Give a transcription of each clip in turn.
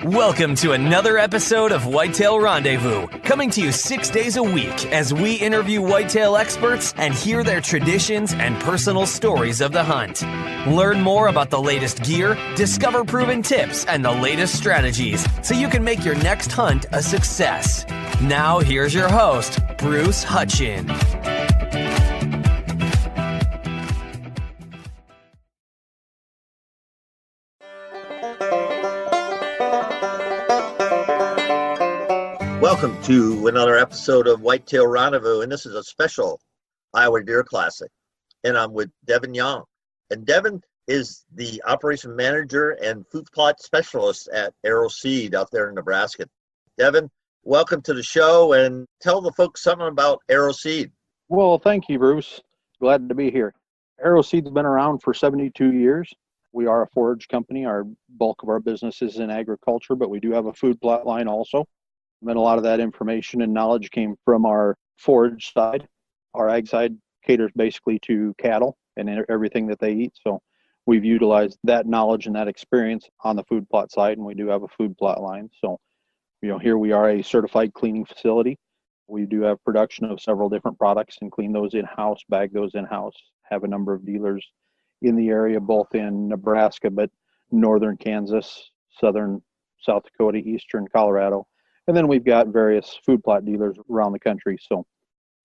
Welcome to another episode of Whitetail Rendezvous, coming to you 6 days a week as we interview whitetail experts and hear their traditions and personal stories of the hunt. Learn more about the latest gear, discover proven tips, and the latest strategies so you can make your next hunt a success. Now, here's your host, Bruce Hutchin. Welcome to another episode of Whitetail Rendezvous, and this is a special Iowa Deer Classic. And I'm with Devon Johnk. And Devon is the operation manager and food plot specialist at Arrow Seed out there in Nebraska. Devon, welcome to the show, and tell the folks something about Arrow Seed. Well, thank you, Bruce. Glad to be here. Arrow Seed's been around for 72 years. We are a forage company. Our bulk of our business is in agriculture, but we do have a food plot line also. And a lot of that information and knowledge came from our forage side. Our ag side caters basically to cattle and everything that they eat. So we've utilized that knowledge and that experience on the food plot side, and we do have a food plot line. So, here we are a certified cleaning facility. We do have production of several different products and clean those in-house, bag those in-house, have a number of dealers in the area, both in Nebraska, but northern Kansas, southern South Dakota, eastern Colorado. And then we've got various food plot dealers around the country. So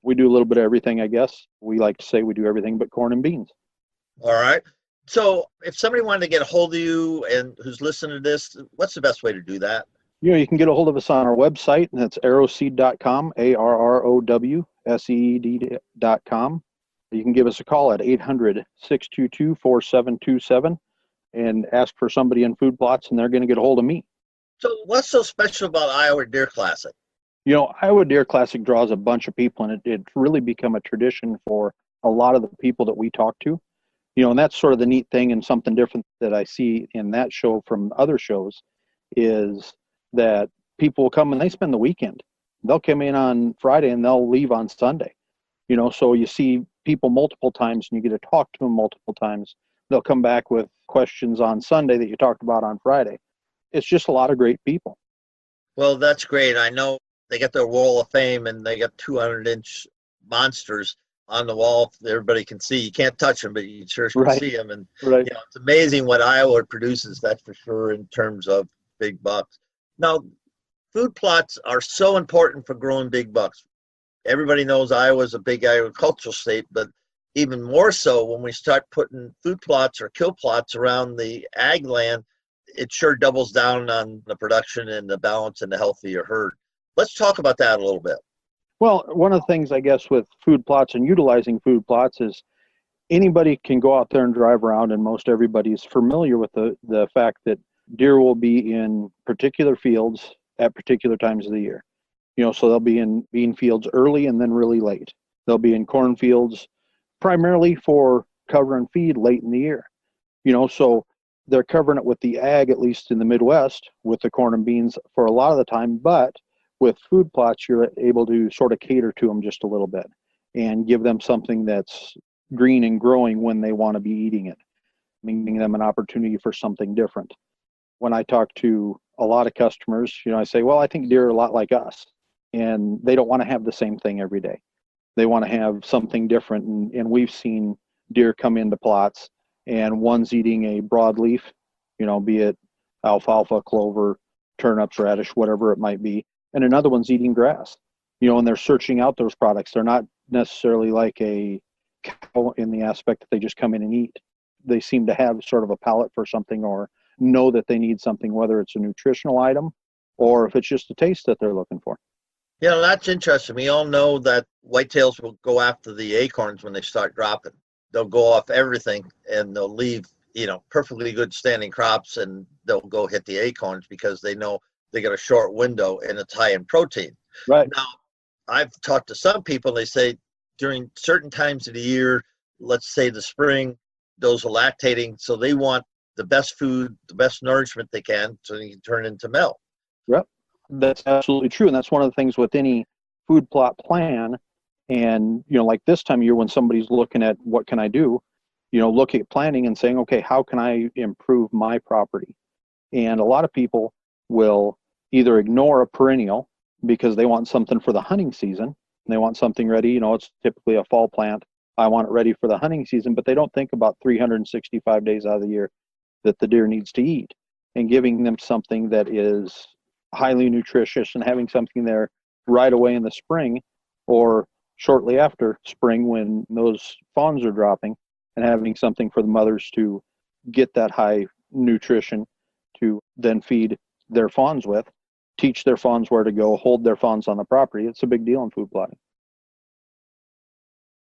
we do a little bit of everything, I guess. We like to say we do everything but corn and beans. All right. So if somebody wanted to get a hold of you and who's listening to this, what's the best way to do that? You can get a hold of us on our website, and that's arrowseed.com, ARROWSEED.com. You can give us a call at 800-622-4727 and ask for somebody in food plots, and they're going to get a hold of me. So what's so special about Iowa Deer Classic? Iowa Deer Classic draws a bunch of people, and it's really become a tradition for a lot of the people that we talk to. And that's sort of the neat thing, and something different that I see in that show from other shows is that people will come and they spend the weekend. They'll come in on Friday and they'll leave on Sunday. So you see people multiple times and you get to talk to them multiple times. They'll come back with questions on Sunday that you talked about on Friday. It's just a lot of great people. Well, that's great. I know they got their wall of fame and they got 200-inch monsters on the wall that everybody can see. You can't touch them, but you sure can see them. And it's amazing what Iowa produces, that's for sure, in terms of big bucks. Now, food plots are so important for growing big bucks. Everybody knows Iowa's a big agricultural state, but even more so when we start putting food plots or kill plots around the ag land, it sure doubles down on the production and the balance and the health of your herd. Let's talk about that a little bit. Well, one of the things, I guess, with food plots and utilizing food plots is anybody can go out there and drive around, and most everybody is familiar with the fact that deer will be in particular fields at particular times of the year. So they'll be in bean fields early and then really late. They'll be in corn fields primarily for cover and feed late in the year. So they're covering it with the ag, at least in the Midwest, with the corn and beans for a lot of the time. But with food plots, you're able to sort of cater to them just a little bit and give them something that's green and growing when they want to be eating it, giving them an opportunity for something different. When I talk to a lot of customers, I say, well, I think deer are a lot like us, and they don't want to have the same thing every day. They want to have something different. And we've seen deer come into plots, and one's eating a broadleaf, be it alfalfa, clover, turnips, radish, whatever it might be, and another one's eating grass, and they're searching out those products. They're not necessarily like a cow in the aspect that they just come in and eat. They seem to have sort of a palate for something or know that they need something, whether it's a nutritional item or if it's just a taste that they're looking for. That's interesting. We all know that whitetails will go after the acorns when they start dropping. They'll go off everything and they'll leave, perfectly good standing crops, and they'll go hit the acorns because they know they got a short window and it's high in protein. Right. Now, I've talked to some people, they say during certain times of the year, let's say the spring, those are lactating, so they want the best food, the best nourishment they can, so they can turn into milk. Yep, that's absolutely true. And that's one of the things with any food plot plan. And, like this time of year when somebody's looking at what can I do, look at planning and saying, okay, how can I improve my property? And a lot of people will either ignore a perennial because they want something for the hunting season, and they want something ready. It's typically a fall plant. I want it ready for the hunting season, but they don't think about 365 days out of the year that the deer needs to eat, and giving them something that is highly nutritious and having something there right away in the spring or shortly after spring when those fawns are dropping, and having something for the mothers to get that high nutrition to then feed their fawns with, teach their fawns where to go, hold their fawns on the property. It's a big deal in food plotting.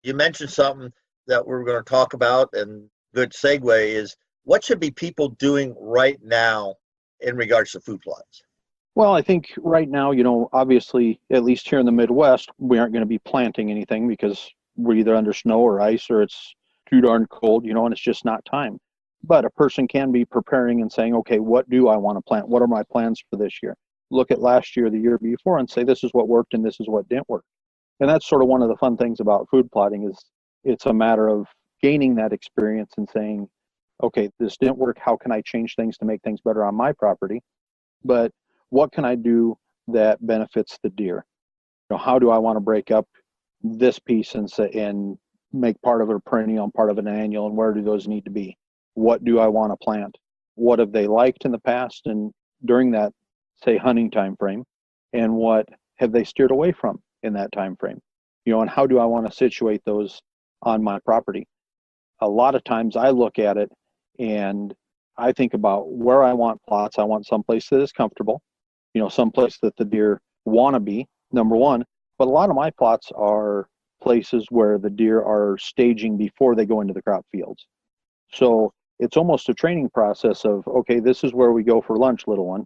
You mentioned something that we're going to talk about, and good segue is, what should be people doing right now in regards to food plots? Well, I think right now, obviously, at least here in the Midwest, we aren't going to be planting anything because we're either under snow or ice, or it's too darn cold, and it's just not time. But a person can be preparing and saying, okay, what do I want to plant? What are my plans for this year? Look at last year, the year before, and say, this is what worked and this is what didn't work. And that's sort of one of the fun things about food plotting, is it's a matter of gaining that experience and saying, okay, this didn't work. How can I change things to make things better on my property? But what can I do that benefits the deer? How do I want to break up this piece and make part of it a perennial and part of it an annual, and where do those need to be? What do I want to plant? What have they liked in the past and during that, say, hunting time frame? And what have they steered away from in that time frame? And how do I want to situate those on my property? A lot of times I look at it and I think about where I want plots. I want someplace that is comfortable, someplace that the deer want to be, number one. But a lot of my plots are places where the deer are staging before they go into the crop fields. So it's almost a training process of, okay, this is where we go for lunch, little one,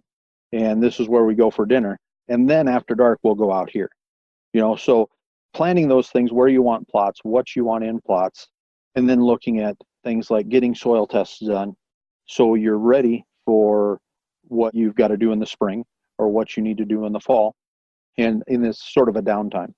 and this is where we go for dinner. And then after dark, we'll go out here. So planning those things, where you want plots, what you want in plots, and then looking at things like getting soil tests done so you're ready for what you've got to do in the spring or what you need to do in the fall, and in this sort of a downtime.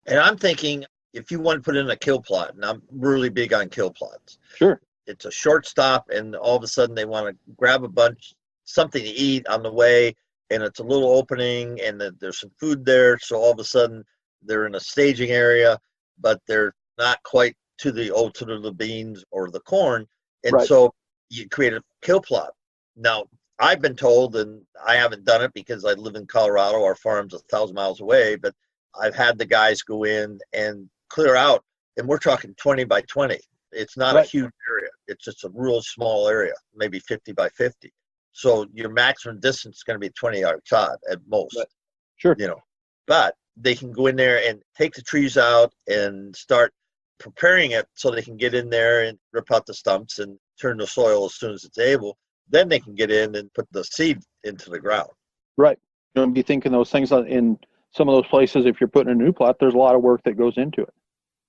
And I'm thinking, if you want to put in a kill plot, and I'm really big on kill plots. Sure. It's a short stop, and all of a sudden they want to grab a bunch, something to eat on the way, and it's a little opening, and there's some food there. So all of a sudden they're in a staging area, but they're not quite to the beans or the corn. And right. So you create a kill plot. Now, I've been told, and I haven't done it because I live in Colorado, our farm's 1,000 miles away, but I've had the guys go in and clear out, and we're talking 20 by 20. It's not right. a huge area. It's just a real small area, maybe 50 by 50. So your maximum distance is going to be 20 yards out at most. Right. Sure. But they can go in there and take the trees out and start preparing it so they can get in there and rip out the stumps and turn the soil as soon as it's able. Then they can get in and put the seed into the ground. Right. You don't be thinking those things in some of those places. If you're putting a new plot, there's a lot of work that goes into it.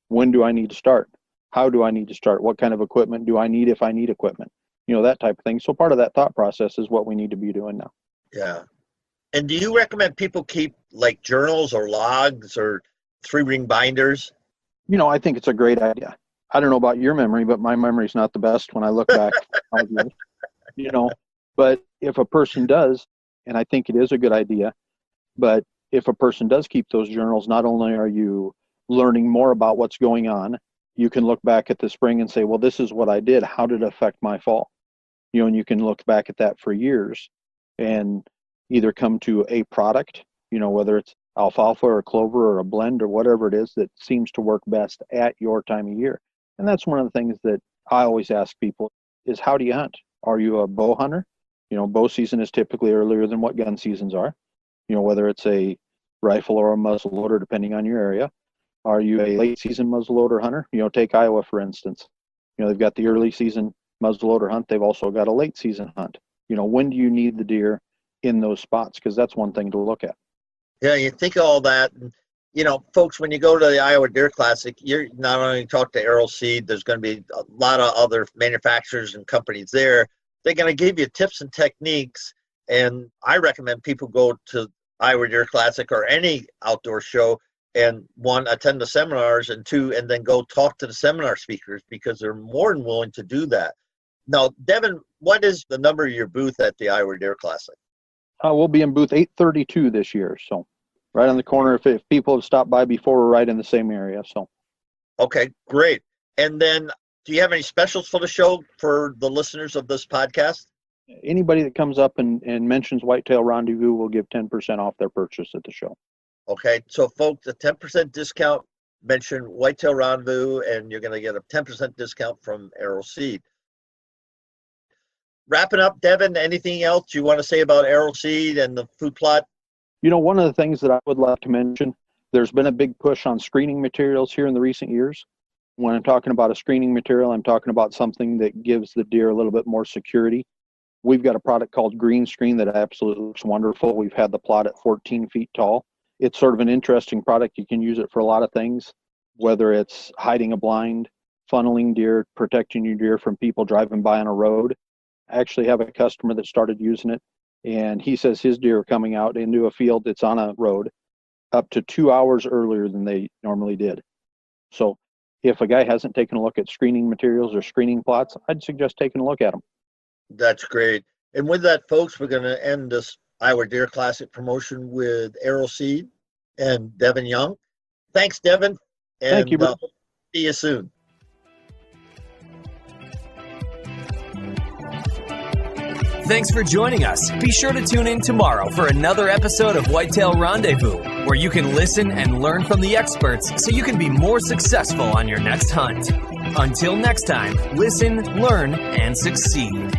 When do I need to start? How do I need to start? What kind of equipment do I need if I need equipment? That type of thing. So part of that thought process is what we need to be doing now. Yeah. And do you recommend people keep like journals or logs or 3-ring binders? I think it's a great idea. I don't know about your memory, but my memory's not the best when I look back. But if a person does, and I think it is a good idea, but if a person does keep those journals, not only are you learning more about what's going on, you can look back at the spring and say, well, this is what I did. How did it affect my fall? And you can look back at that for years and either come to a product, whether it's alfalfa or clover or a blend or whatever it is that seems to work best at your time of year. And that's one of the things that I always ask people is, how do you hunt? Are you a bow hunter? Bow season is typically earlier than what gun seasons are, whether it's a rifle or a muzzleloader, depending on your area. Are you a late season muzzleloader hunter? Take Iowa, for instance. They've got the early season muzzleloader hunt. They've also got a late season hunt. When do you need the deer in those spots? Because that's one thing to look at. Yeah, you think of all that. And, folks, when you go to the Iowa Deer Classic, you're not only talk to Arrow Seed, there's going to be a lot of other manufacturers and companies there. They're going to give you tips and techniques. And I recommend people go to Iowa Deer Classic or any outdoor show and, one, attend the seminars, and two, and then go talk to the seminar speakers, because they're more than willing to do that. Now, Devon, what is the number of your booth at the Iowa Deer Classic? We'll be in booth 832 this year, so right on the corner. If people have stopped by before, we're right in the same area. So, okay, great. And then, do you have any specials for the show for the listeners of this podcast? Anybody that comes up and mentions Whitetail Rendezvous will give 10% off their purchase at the show. Okay, so folks, a 10% discount. Mention Whitetail Rendezvous, and you're going to get a 10% discount from Arrow Seed. Wrapping up, Devon, anything else you want to say about Arrow Seed and the food plot? One of the things that I would like to mention, there's been a big push on screening materials here in the recent years. When I'm talking about a screening material, I'm talking about something that gives the deer a little bit more security. We've got a product called Green Screen that absolutely looks wonderful. We've had the plot at 14 feet tall. It's sort of an interesting product. You can use it for a lot of things, whether it's hiding a blind, funneling deer, protecting your deer from people driving by on a road. I actually have a customer that started using it, and he says his deer are coming out into a field that's on a road up to 2 hours earlier than they normally did. So if a guy hasn't taken a look at screening materials or screening plots, I'd suggest taking a look at them. That's great. And with that, folks, we're going to end this Iowa Deer Classic promotion with Arrow Seed and Devon Johnk. Thanks, Devon. And Thank you, bro. See you soon. Thanks for joining us. Be sure to tune in tomorrow for another episode of Whitetail Rendezvous, where you can listen and learn from the experts so you can be more successful on your next hunt. Until next time, listen, learn, and succeed.